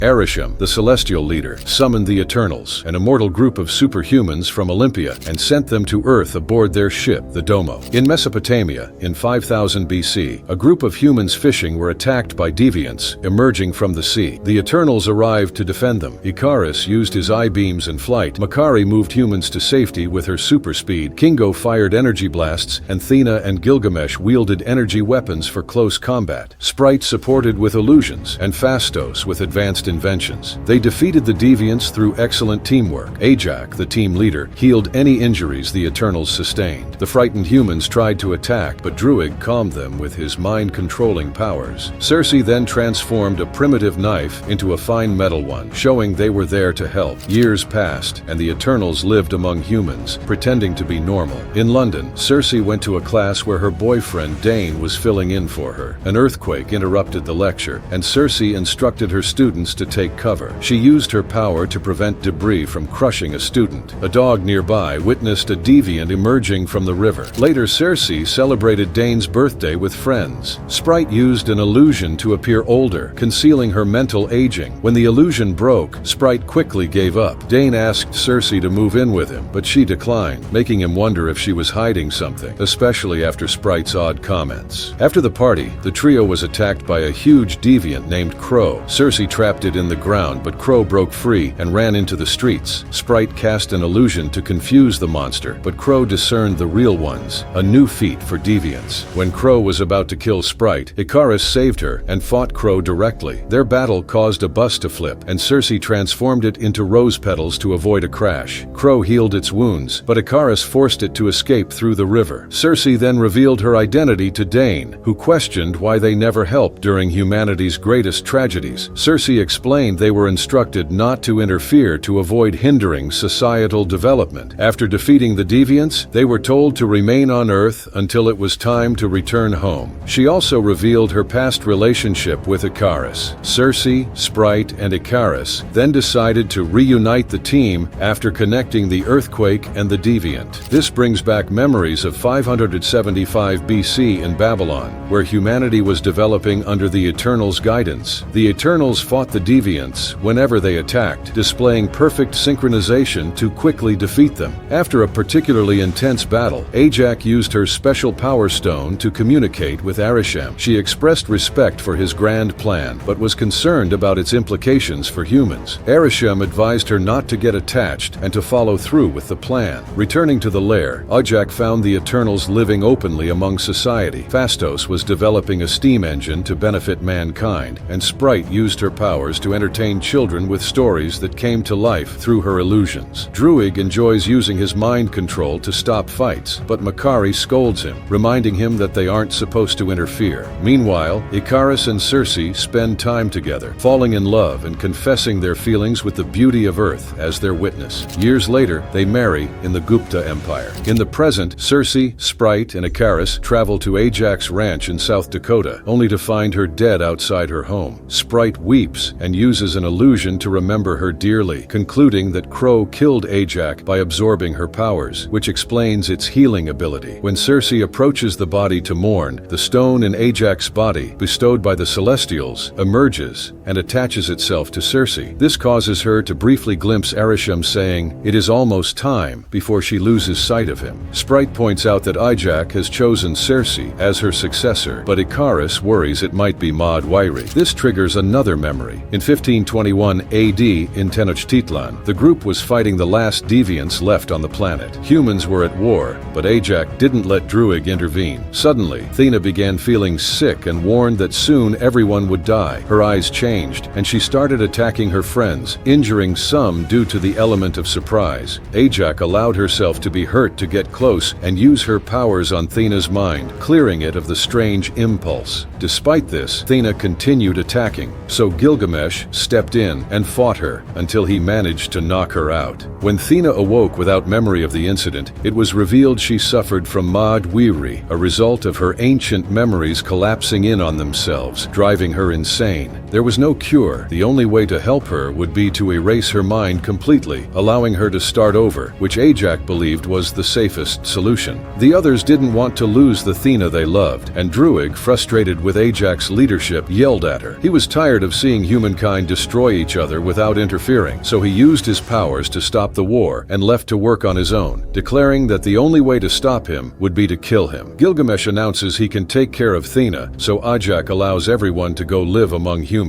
Arishem, the celestial leader, summoned the Eternals, an immortal group of superhumans from Olympia, and sent them to Earth aboard their ship, the Domo. In Mesopotamia, in 5000 BC, a group of humans fishing were attacked by deviants emerging from the sea. The Eternals arrived to defend them. Icarus used his eye beams and flight. Makari moved humans to safety with her super speed. Kingo fired energy blasts, and Thena and Gilgamesh wielded energy weapons for close combat. Sprite supported with illusions, and Phastos with advanced inventions. They defeated the deviants through excellent teamwork. Ajax, the team leader, healed any injuries the Eternals sustained. The frightened humans tried to attack, but Druig calmed them with his mind-controlling powers. Circe then transformed a primitive knife into a fine metal one, showing they were there to help. Years passed, and the Eternals lived among humans, pretending to be normal. In London, Circe went to a class where her boyfriend Dane was filling in for her. An earthquake interrupted the lecture, and Circe instructed her students to take cover. She used her power to prevent debris from crushing a student. A dog nearby witnessed a deviant emerging from the river. Later, Circe celebrated Dane's birthday with friends. Sprite used an illusion to appear older, concealing her mental aging. When the illusion broke, Sprite quickly gave up. Dane asked Circe to move in with him, but she declined, making him wonder if she was hiding something, especially after Sprite's odd comments. After the party, the trio was attacked by a huge deviant named Crow. Circe trapped it in the ground, but Crow broke free and ran into the streets. Sprite cast an illusion to confuse the monster, but Crow discerned the real ones, a new feat for deviants. When Crow was about to kill Sprite, Icarus saved her and fought Crow directly. Their battle caused a bus to flip, and Circe transformed it into rose petals to avoid a crash. Crow healed its wounds, but Icarus forced it to escape through the river. Circe then revealed her identity to Dane, who questioned why they never helped during humanity's greatest tragedies. Circe explained they were instructed not to interfere to avoid hindering societal development. After defeating the deviants, they were told to remain on Earth until it was time to return home. She also revealed her past relationship with Icarus. Circe, Sprite, and Icarus then decided to reunite the team after connecting the earthquake and the deviant. This brings back memories of 575 BC in Babylon, where humanity was developing under the Eternals' guidance. The Eternals fought the deviants whenever they attacked, displaying perfect synchronization to quickly defeat them. After a particularly intense battle, Ajax used her special power stone to communicate with Arishem. She expressed respect for his grand plan, but was concerned about its implications for humans. Arishem advised her not to get attached and to follow through with the plan. Returning to the lair, Ajax found the Eternals living openly among society. Phastos was developing a steam engine to benefit mankind, and Sprite used her powers to entertain children with stories that came to life through her illusions. Druig enjoys using his mind control to stop fights, but Makari scolds him, reminding him that they aren't supposed to interfere. Meanwhile, Icarus and Circe spend time together, falling in love and confessing their feelings with the beauty of Earth as their witness. Years later, they marry in the Gupta Empire. In the present, Circe, Sprite, and Icarus travel to Ajax's ranch in South Dakota, only to find her dead outside her home. Sprite weeps and uses an illusion to remember her dearly, concluding that Crow killed Ajax by absorbing her powers, which explains its healing ability. When Circe approaches the body to mourn, the stone in Ajax's body, bestowed by the Celestials, emerges and attaches itself to Circe. This causes her to briefly glimpse Arishem saying, "It is almost time," before she loses sight of him. Sprite points out that Ajax has chosen Circe as her successor, but Icarus worries it might be Maud Wairi. This triggers another memory. In 1521 AD in Tenochtitlan, the group was fighting the last deviants left on the planet. Humans were at war, but Ajax didn't let Druig intervene. Suddenly, Thena began feeling sick and warned that soon everyone would die. Her eyes changed, and she started attacking her friends, injuring some due to the element of surprise. Ajax allowed herself to be hurt to get close and use her powers on Thena's mind, clearing it of the strange impulse. Despite this, Thena continued attacking, so Gilgamesh stepped in and fought her until he managed to knock her out. When Thena awoke without memory of the incident, it was revealed she suffered from Maud Wairi, a result of her ancient memories collapsing in on themselves, driving her insane. There was no cure. The only way to help her would be to erase her mind completely, allowing her to start over, which Ajax believed was the safest solution. The others didn't want to lose the Thena they loved, and Druig, frustrated with Ajax's leadership, yelled at her. He was tired of seeing humankind destroy each other without interfering, so he used his powers to stop the war and left to work on his own, declaring that the only way to stop him would be to kill him. Gilgamesh announces he can take care of Thena, so Ajax allows everyone to go live among humans.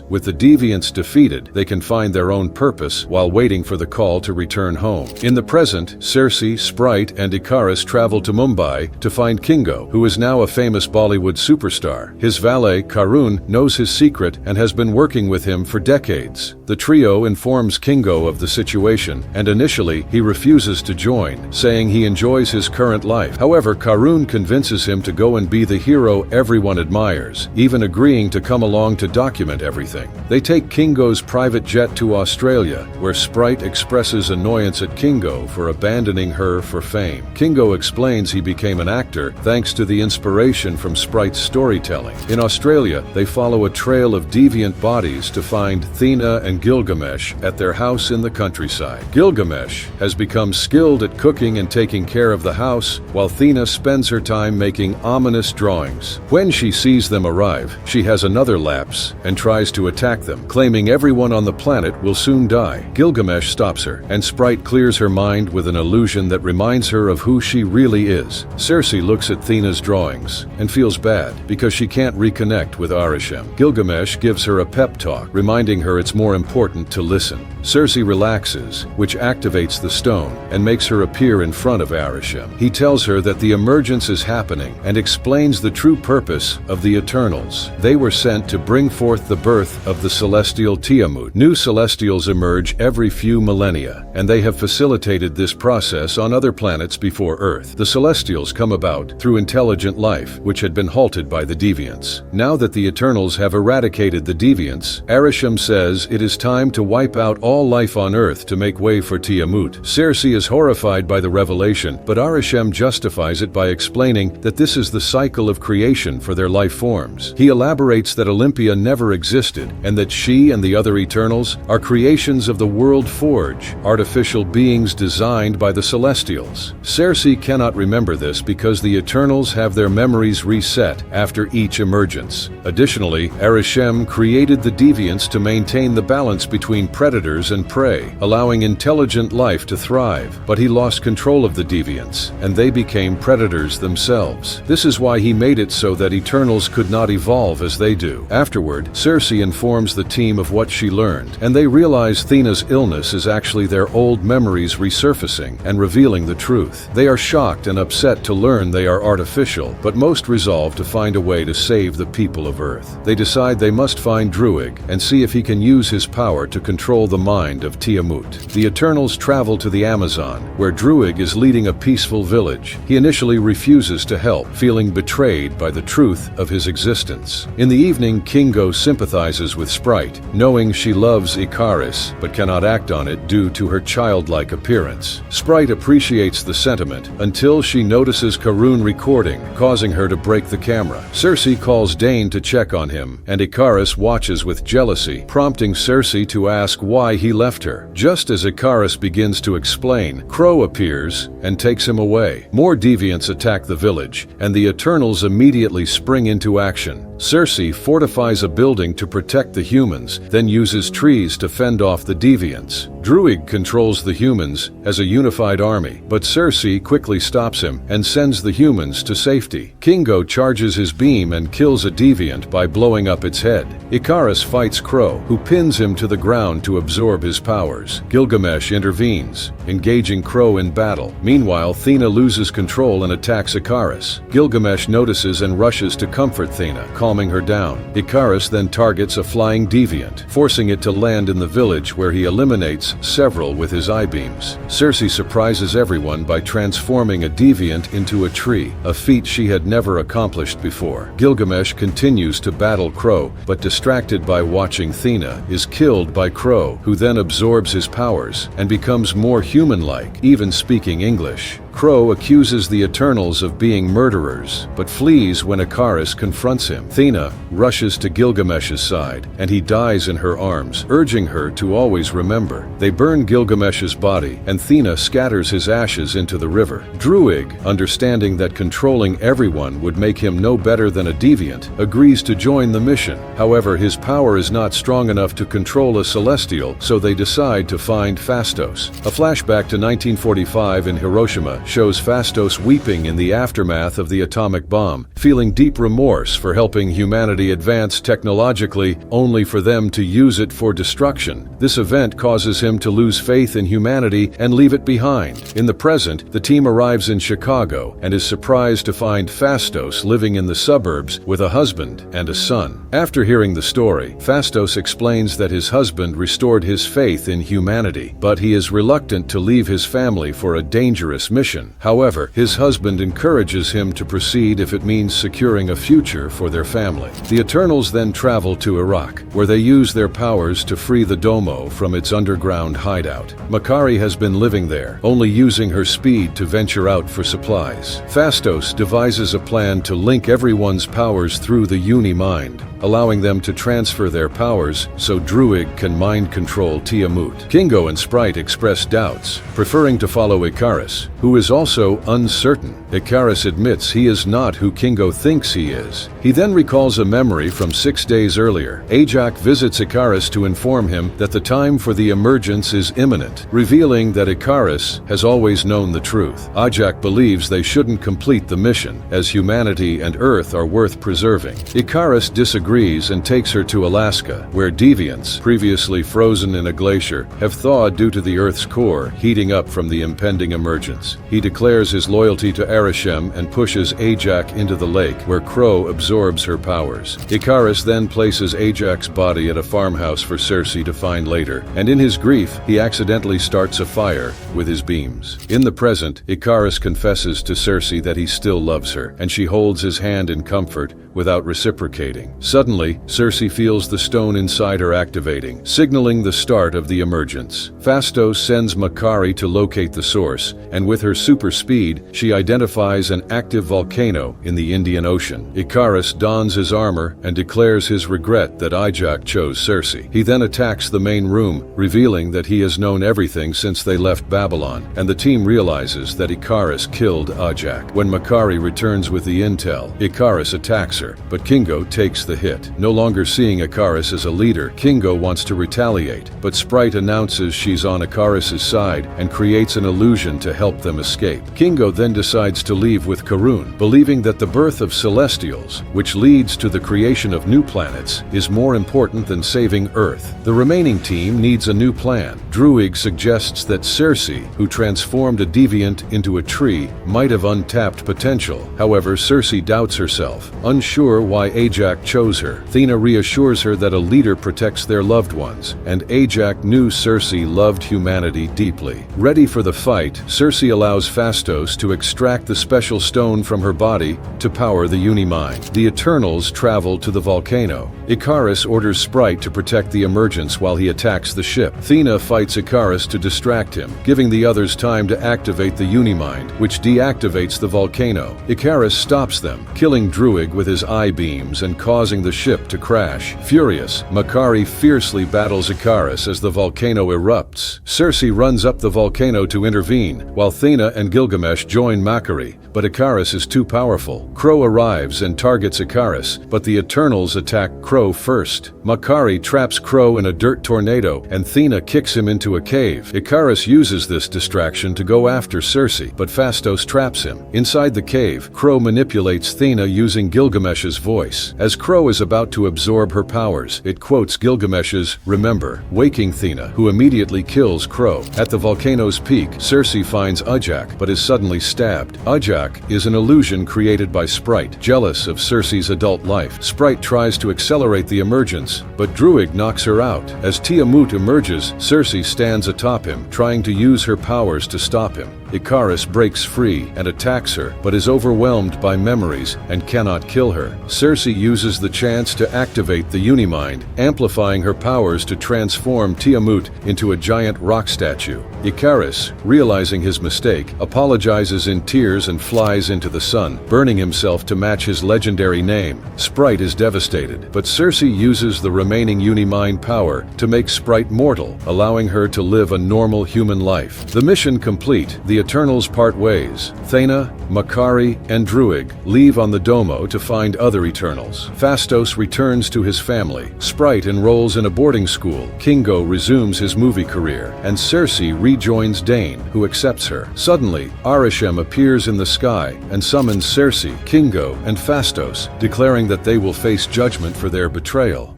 With the deviants defeated, they can find their own purpose while waiting for the call to return home. In the present, Cersei, Sprite, and Icarus travel to Mumbai to find Kingo, who is now a famous Bollywood superstar. His valet, Karun, knows his secret and has been working with him for decades. The trio informs Kingo of the situation, and initially he refuses to join, saying he enjoys his current life. However, Karun convinces him to go and be the hero everyone admires, even agreeing to come along to document everything. They take Kingo's private jet to Australia, where Sprite expresses annoyance at Kingo for abandoning her for fame. Kingo explains he became an actor thanks to the inspiration from Sprite's storytelling. In Australia, they follow a trail of deviant bodies to find Thena and Gilgamesh at their house in the countryside. Gilgamesh has become skilled at cooking and taking care of the house, while Thena spends her time making ominous drawings. When she sees them arrive, she has another lapse and tries to attack them, claiming everyone on the planet will soon die. Gilgamesh stops her, and Sprite clears her mind with an illusion that reminds her of who she really is. Cersei looks at Thena's drawings and feels bad because she can't reconnect with Arishem. Gilgamesh gives her a pep talk, reminding her it's more important to listen. Cersei relaxes, which activates the stone and makes her appear in front of Arishem. He tells her that the emergence is happening and explains the true purpose of the Eternals. They were sent to bring forth the birth of the celestial Tiamut. New celestials emerge every few millennia, and they have facilitated this process on other planets before Earth. The celestials come about through intelligent life, which had been halted by the deviants. Now that the Eternals have eradicated the deviants, Arishem says it is time to wipe out all life on Earth to make way for Tiamut. Cersei is horrified by the revelation, but Arishem justifies it by explaining that this is the cycle of creation for their life forms. He elaborates that Olympia never existed, and that she and the other Eternals are creations of the World Forge, artificial beings designed by the Celestials. Cersei cannot remember this because the Eternals have their memories reset after each emergence. Additionally, Arishem created the deviants to maintain the balance between predators and prey, allowing intelligent life to thrive. But he lost control of the deviants, and they became predators themselves. This is why he made it so that Eternals could not evolve as they do. Afterward, Cersei informs the team of what she learned, and they realize Thena's illness is actually their old memories resurfacing and revealing the truth. They are shocked and upset to learn they are artificial, but most resolve to find a way to save the people of Earth. They decide they must find Druig and see if he can use his power to control the mind of Tiamut. The Eternals travel to the Amazon, where Druig is leading a peaceful village. He initially refuses to help, feeling betrayed by the truth of his existence. In the evening, Kingo sympathizes with Sprite, knowing she loves Icarus but cannot act on it due to her childlike appearance. Sprite appreciates the sentiment until she notices Karun recording, causing her to break the camera. Cersei calls Dane to check on him, and Icarus watches with jealousy, prompting Cersei to ask why he left her. Just as Icarus begins to explain, Crow appears and takes him away. More deviants attack the village, and the Eternals immediately spring into action. Cersei fortifies a building to protect the humans, then uses trees to fend off the deviants. Druig controls the humans as a unified army, but Cersei quickly stops him and sends the humans to safety. Kingo charges his beam and kills a deviant by blowing up its head. Icarus fights Crow, who pins him to the ground to absorb his powers. Gilgamesh intervenes, engaging Crow in battle. Meanwhile, Thena loses control and attacks Icarus. Gilgamesh notices and rushes to comfort Thena, calming her down. Icarus then targets a flying deviant, forcing it to land in the village where he eliminates several with his eye-beams. Cersei surprises everyone by transforming a deviant into a tree, a feat she had never accomplished before. Gilgamesh continues to battle Crow, but distracted by watching Thena, is killed by Crow, who then absorbs his powers and becomes more human-like, even speaking English. Crow accuses the Eternals of being murderers, but flees when Ikaris confronts him. Athena rushes to Gilgamesh's side, and he dies in her arms, urging her to always remember. They burn Gilgamesh's body, and Athena scatters his ashes into the river. Druig, understanding that controlling everyone would make him no better than a deviant, agrees to join the mission. However, his power is not strong enough to control a celestial, so they decide to find Phastos. A flashback to 1945 in Hiroshima shows Phastos weeping in the aftermath of the atomic bomb, feeling deep remorse for helping humanity advance technologically only for them to use it for destruction. This event causes him to lose faith in humanity and leave it behind. In the present, the team arrives in Chicago and is surprised to find Phastos living in the suburbs with a husband and a son. After hearing the story, Phastos explains that his husband restored his faith in humanity, but he is reluctant to leave his family for a dangerous mission. However, his husband encourages him to proceed if it means securing a future for their family. The Eternals then travel to Iraq, where they use their powers to free the Domo from its underground hideout. Makari has been living there, only using her speed to venture out for supplies. Phastos devises a plan to link everyone's powers through the Uni-Mind, allowing them to transfer their powers so Druig can mind control Tiamut. Kingo and Sprite express doubts, preferring to follow Ikaris, who is also uncertain. Ikaris admits he is not who Kingo thinks he is. He then recalls a memory from 6 days earlier. Ajak visits Ikaris to inform him that the time for the emergence is imminent, revealing that Ikaris has always known the truth. Ajak believes they shouldn't complete the mission, as humanity and Earth are worth preserving. Ikaris disagrees and takes her to Alaska, where deviants, previously frozen in a glacier, have thawed due to the Earth's core heating up from the impending emergence. He declares his loyalty to Arishem and pushes Ajak into the lake, where Crow absorbs her powers. Ikaris then places Ajak's body at a farmhouse for Circe to find later, and in his grief, he accidentally starts a fire with his beams. In the present, Ikaris confesses to Circe that he still loves her, and she holds his hand in comfort without reciprocating. Suddenly, Circe feels the stone inside her activating, signaling the start of the emergence. Phastos sends Makari to locate the source, and with her super speed, she identifies an active volcano in the Indian Ocean. Ikaris dons his armor and declares his regret that Ajak chose Circe. He then attacks the main room, revealing that he has known everything since they left Babylon, and the team realizes that Ikaris killed Ajak. When Makari returns with the intel, Ikaris attacks her, but Kingo takes the hit. No longer seeing Ikaris as a leader, Kingo wants to retaliate, but Sprite announces she's on Ikaris' side and creates an illusion to help them escape. Kingo then decides to leave with Karun, believing that the birth of Celestials, which leads to the creation of new planets, is more important than saving Earth. The remaining team needs a new plan. Druig suggests that Circe, who transformed a deviant into a tree, might have untapped potential. However, Circe doubts herself, unsure why Ajak chose her. Athena reassures her that a leader protects their loved ones, and Ajak knew Circe loved humanity deeply. Ready for the fight, Circe allows Phastos to extract the special stone from her body to power the Uni-Mind. The Eternals travel to the volcano. Ikaris orders Sprite to protect the emergence while he attacks the ship. Athena fights Ikaris to distract him, giving the others time to activate the Uni-Mind, which deactivates the volcano. Ikaris stops them, killing Druig with his eye beams and causing the ship to crash. Furious, Makari fiercely battles Ikaris as the volcano erupts. Circe runs up the volcano to intervene, while Athena and Gilgamesh join Makari, but Ikaris is too powerful. Crow arrives and targets Ikaris, but the Eternals attack Crow first. Makari traps Crow in a dirt tornado, and Athena kicks him into a cave. Ikaris uses this distraction to go after Circe, but Phastos traps him. Inside the cave, Crow manipulates Athena using Gilgamesh's voice. As Crow is about to absorb her powers, it quotes Gilgamesh's "Remember," waking Athena, who immediately kills Crow. At the volcano's peak, Circe finds Ajak, but is suddenly stabbed. Ajak is an illusion created by Sprite, jealous of Circe's adult life. Sprite tries to accelerate the emergence, but Druig knocks her out. As Tiamut emerges, Circe stands atop him, trying to use her powers to stop him. Icarus breaks free and attacks her, but is overwhelmed by memories and cannot kill her. Circe uses the chance to activate the Unimind, amplifying her powers to transform Tiamat into a giant rock statue. Icarus, realizing his mistake, apologizes in tears and flies into the sun, burning himself to match his legendary name. Sprite is devastated, but Circe uses the remaining Unimind power to make Sprite mortal, allowing her to live a normal human life. The mission complete, the Eternals part ways. Thena, Makari, and Druig leave on the Domo to find other Eternals. Phastos returns to his family. Sprite enrolls in a boarding school. Kingo resumes his movie career, and Circe rejoins Dane, who accepts her. Suddenly, Arishem appears in the sky and summons Circe, Kingo, and Phastos, declaring that they will face judgment for their betrayal.